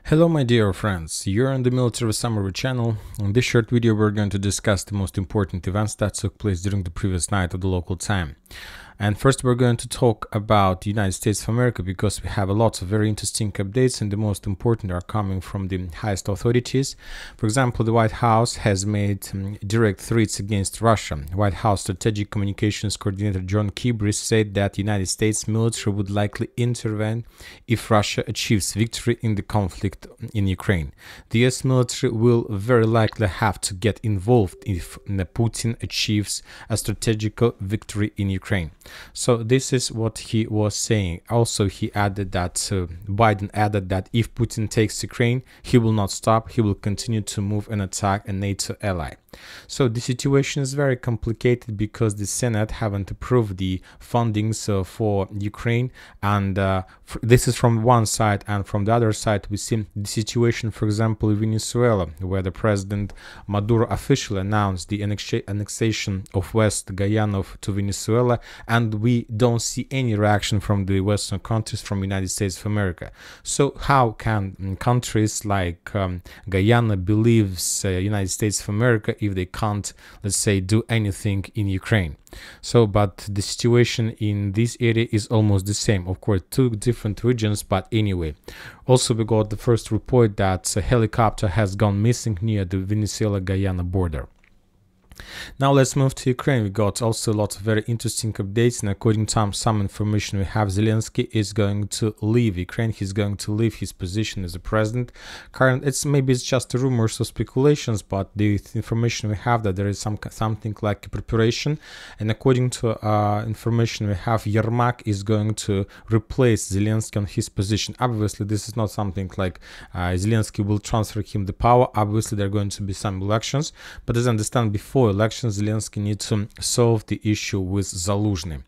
Hello my dear friends, you're on the Military Summary channel. In this short video we're going to discuss the most important events that took place during the previous night of the local time. And first we're going to talk about the United States of America because we have a lot of very interesting updates, and the most important are coming from the highest authorities. For example, the White House has made direct threats against Russia. White House Strategic Communications Coordinator John Kirby said that the United States military would likely intervene if Russia achieves victory in the conflict in Ukraine. The US military will very likely have to get involved if Putin achieves a strategic victory in Ukraine. So this is what he was saying. Also, he added that Biden added that if Putin takes Ukraine, he will not stop. He will continue to move and attack a NATO ally. So the situation is very complicated because the Senate haven't approved the fundings for Ukraine, and this is from one side, and from the other side we see the situation, for example, in Venezuela, where the President Maduro officially announced the annexation of West Guyana to Venezuela, and we don't see any reaction from the Western countries, from United States of America. So how can countries like Guyana believes United States of America if they can't, let's say, do anything in Ukraine? So, but the situation in this area is almost the same. Of course, two different regions, but anyway. Also, we got the first report that a helicopter has gone missing near the Venezuela-Guyana border. Now let's move to Ukraine. We got also lots of very interesting updates, and according to some information we have, Zelensky is going to leave Ukraine. He's going to leave his position as a president. Maybe it's just rumors or speculations, but the information we have that there is something like a preparation, and according to information we have, Yermak is going to replace Zelensky on his position. Obviously, this is not something like Zelensky will transfer him the power. Obviously, there are going to be some elections, but as I understand, before elections, Zelensky needs to solve the issue with Zaluzhny.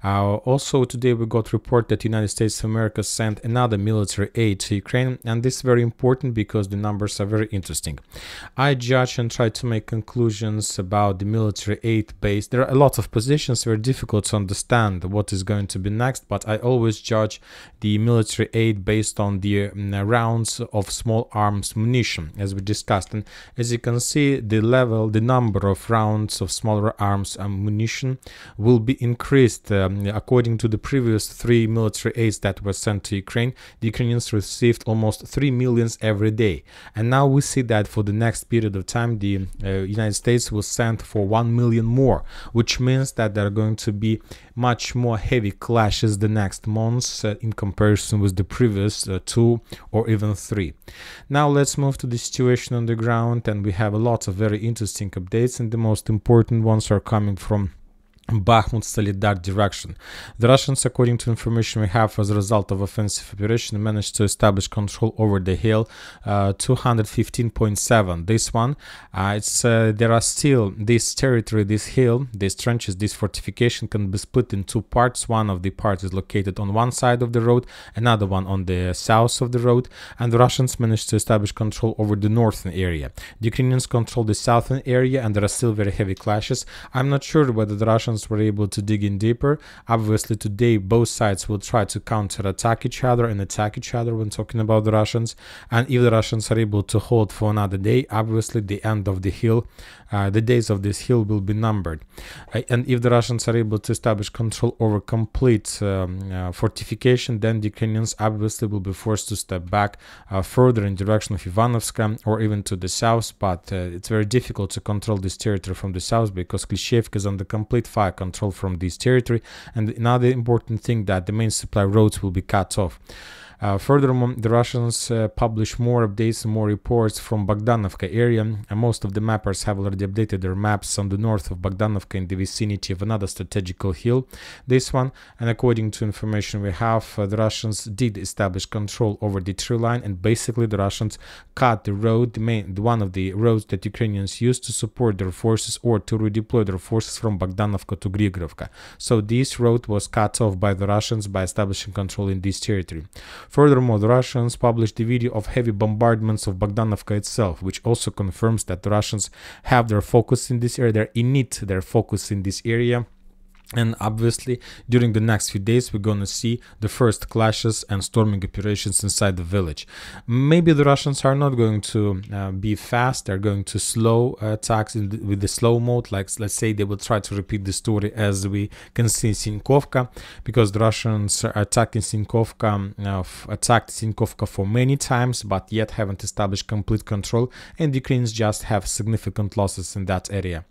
Also, today we got report that the United States of America sent another military aid to Ukraine, and this is very important because the numbers are very interesting. I judge and try to make conclusions about the military aid base. There are a lot of positions very difficult to understand what is going to be next, but I always judge the military aid based on the rounds of small arms munition, as we discussed. And as you can see, the number of rounds of smaller arms ammunition will be increased. According to the previous 3 military aids that were sent to Ukraine, the Ukrainians received almost 3 million every day. And now we see that for the next period of time, the United States will send for 1 million more, which means that there are going to be much more heavy clashes the next months in comparison with the previous 2 or even 3. Now let's move to the situation on the ground, and we have a lot of very interesting updates, and the most important ones are coming from Bakhmut Solidar direction. The Russians, according to information we have, as a result of offensive operation, managed to establish control over the hill 215.7. This one, there are still this territory, this hill, these trenches, this fortification can be split in 2 parts. One of the parts is located on one side of the road, another one on the south of the road, and the Russians managed to establish control over the northern area. The Ukrainians control the southern area, and there are still very heavy clashes. I'm not sure whether the Russians were able to dig in deeper. Obviously, today both sides will try to counter-attack each other and attack each other when talking about the Russians. And if the Russians are able to hold for another day, obviously the end of the hill, the days of this hill will be numbered. And if the Russians are able to establish control over complete fortification, then the Ukrainians obviously will be forced to step back further in direction of Ivanovska or even to the south. But it's very difficult to control this territory from the south because Klishchiivka is under complete fire control from this territory. And another important thing, that the main supply roads will be cut off. Furthermore, the Russians publish more updates and more reports from Bogdanovka area, and most of the mappers have already updated their maps on the north of Bogdanovka in the vicinity of another strategical hill, this one. And according to information we have, the Russians did establish control over the tree line, and basically the Russians cut the road, one of the roads that Ukrainians used to support their forces or to redeploy their forces from Bogdanovka to Grigorovka. So this road was cut off by the Russians by establishing control in this territory. Furthermore, the Russians published a video of heavy bombardments of Bogdanovka itself, which also confirms that the Russians have their focus in this area, their focus in this area. And obviously, during the next few days, we're going to see the first clashes and storming operations inside the village. Maybe the Russians are not going to be fast. They're going to slow attacks with the slow mode. Like, let's say they will try to repeat the story as we can see in Sinkovka, because the Russians are attacking Sinkovka, attacked Sinkovka for many times, but yet haven't established complete control, and the Ukrainians just have significant losses in that area.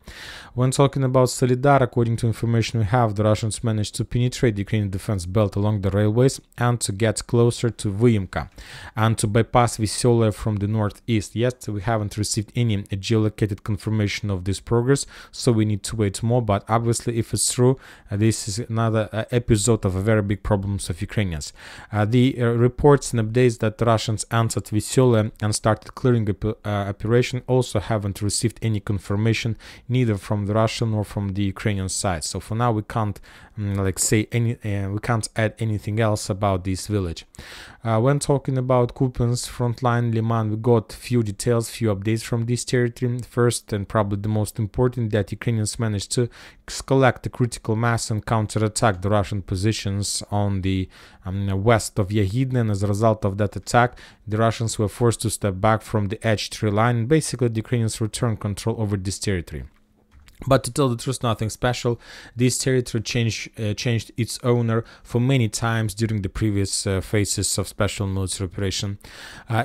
When talking about Solidar, according to information we have, the Russians managed to penetrate the Ukrainian defense belt along the railways and to get closer to Vyimka and to bypass Veselaya from the northeast. Yet we haven't received any geolocated confirmation of this progress, so we need to wait more. But obviously, if it's true, this is another episode of a very big problems of Ukrainians. The reports and updates that the Russians entered Veselaya and started clearing operation also haven't received any confirmation, neither from the Russian nor from the Ukrainian side. So for now, we can't we can't add anything else about this village. When talking about Kupiansk frontline Liman, we got few details, few updates from this territory. First, and probably the most important, that Ukrainians managed to collect a critical mass and counterattack the Russian positions on the west of Yagidne. And as a result of that attack, the Russians were forced to step back from the edge tree line. Basically, the Ukrainians returned control over this territory. But to tell the truth, nothing special. This territory changed its owner for many times during the previous phases of special military operation.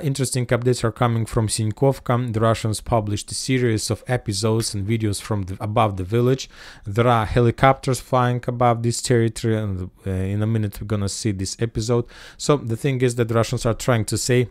Interesting updates are coming from Sinkovka. The Russians published a series of episodes and videos from above the village. There are helicopters flying above this territory, and in a minute we're gonna see this episode. So the thing is that the Russians are trying to say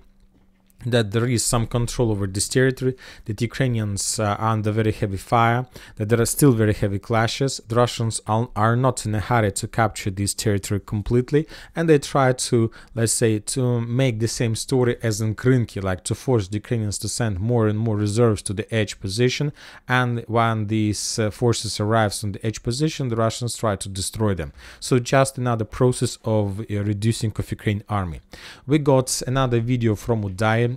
that there is some control over this territory, that Ukrainians are under very heavy fire, that there are still very heavy clashes. The Russians are not in a hurry to capture this territory completely, and they try to, let's say, to make the same story as in Krynki, like to force the Ukrainians to send more and more reserves to the edge position, and when these forces arrives on the edge position, the Russians try to destroy them. So just another process of reducing of Ukraine army. We got another video from Udaya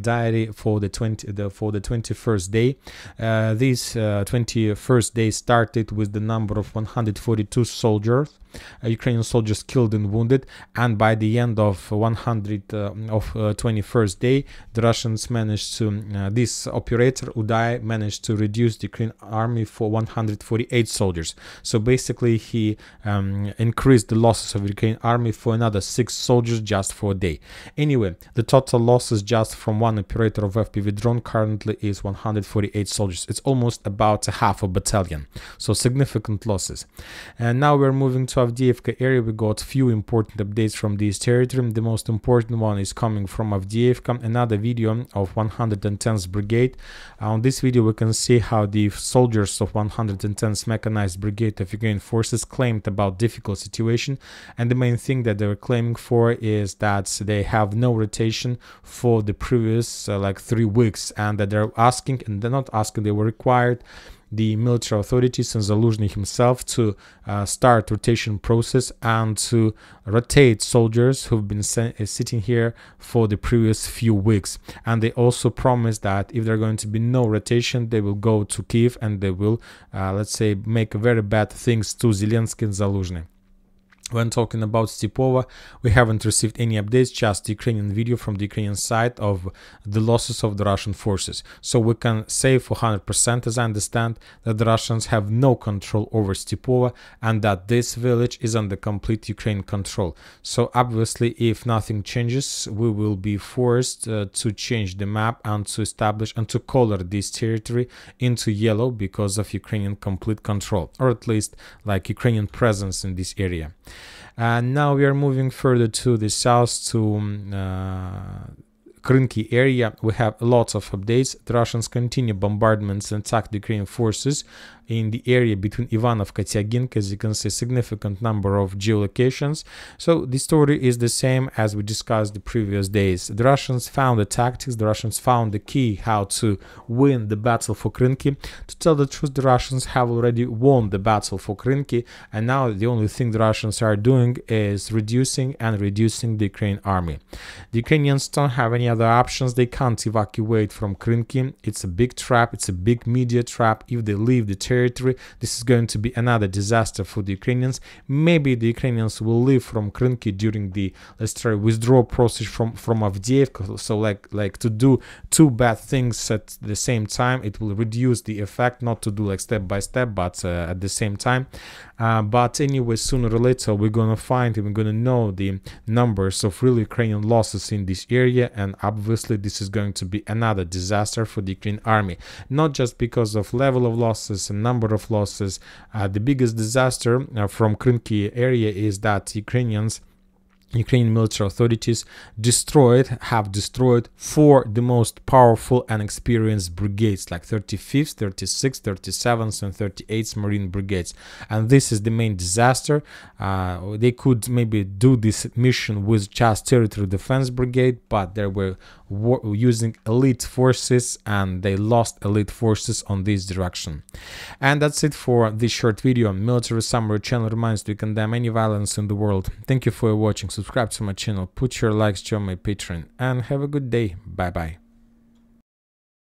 diary for the 21st day. This 21st day started with the number of 142 soldiers. Ukrainian soldiers killed and wounded, and by the end of 21st day, the Russians managed to, this operator Uday managed to reduce the Ukrainian army for 148 soldiers. So basically he increased the losses of the Ukrainian army for another 6 soldiers just for a day. Anyway, the total losses just from one operator of FPV drone currently is 148 soldiers. It's almost about a half a battalion, so significant losses. And now we're moving to Avdiivka area. We got few important updates from this territory. The most important one is coming from Avdiivka, another video of 110th Brigade. On this video we can see how the soldiers of 110th Mechanized Brigade of Ukrainian forces claimed about difficult situation, and the main thing that they were claiming for is that they have no rotation for the previous like 3 weeks, and that they're asking, and they're not asking, they were required the military authorities and Zaluzhny himself to start rotation process and to rotate soldiers who've been sitting here for the previous few weeks. And they also promised that if there's going to be no rotation, they will go to Kiev and they will, let's say, make very bad things to Zelensky and Zaluzhny. When talking about Stepova, we haven't received any updates, just the Ukrainian video from the Ukrainian side of the losses of the Russian forces. So we can say for 100%, as I understand, that the Russians have no control over Stepova and that this village is under complete Ukrainian control. So obviously, if nothing changes, we will be forced to change the map and to establish and to color this territory into yellow because of Ukrainian complete control, or at least like Ukrainian presence in this area. And now we are moving further to the south to Krynki area. We have lots of updates. The Russians continue bombardments and attack the Ukrainian forces in the area between Ivanovka and Tyaginka. As you can see, significant number of geolocations. So the story is the same as we discussed the previous days. The Russians found the tactics, the Russians found the key how to win the battle for Krynki. To tell the truth, the Russians have already won the battle for Krynki, and now the only thing the Russians are doing is reducing the Ukrainian army. The Ukrainians don't have any other other options. They can't evacuate from Krynki. It's a big trap. It's a big media trap. If they leave the territory, this is going to be another disaster for the Ukrainians. Maybe the Ukrainians will leave from Krynki during the, let's try, withdrawal process from Avdiivka. So like to do two bad things at the same time, it will reduce the effect, not to do like step by step, but at the same time. But anyway, sooner or later we're gonna find and we're gonna know the numbers of real Ukrainian losses in this area, and obviously this is going to be another disaster for the Ukrainian army, not just because of level of losses and number of losses. The biggest disaster from Krynki area is that Ukrainian military authorities have destroyed 4 the most powerful and experienced brigades, like 35th, 36th, 37th, and 38th Marine Brigades. And this is the main disaster. They could maybe do this mission with just Territorial Defense Brigade, but they were using elite forces and they lost elite forces on this direction. And that's it for this short video. Military Summary channel reminds to condemn any violence in the world. Thank you for watching. Subscribe to my channel, put your likes, join my Patreon, and have a good day. Bye bye.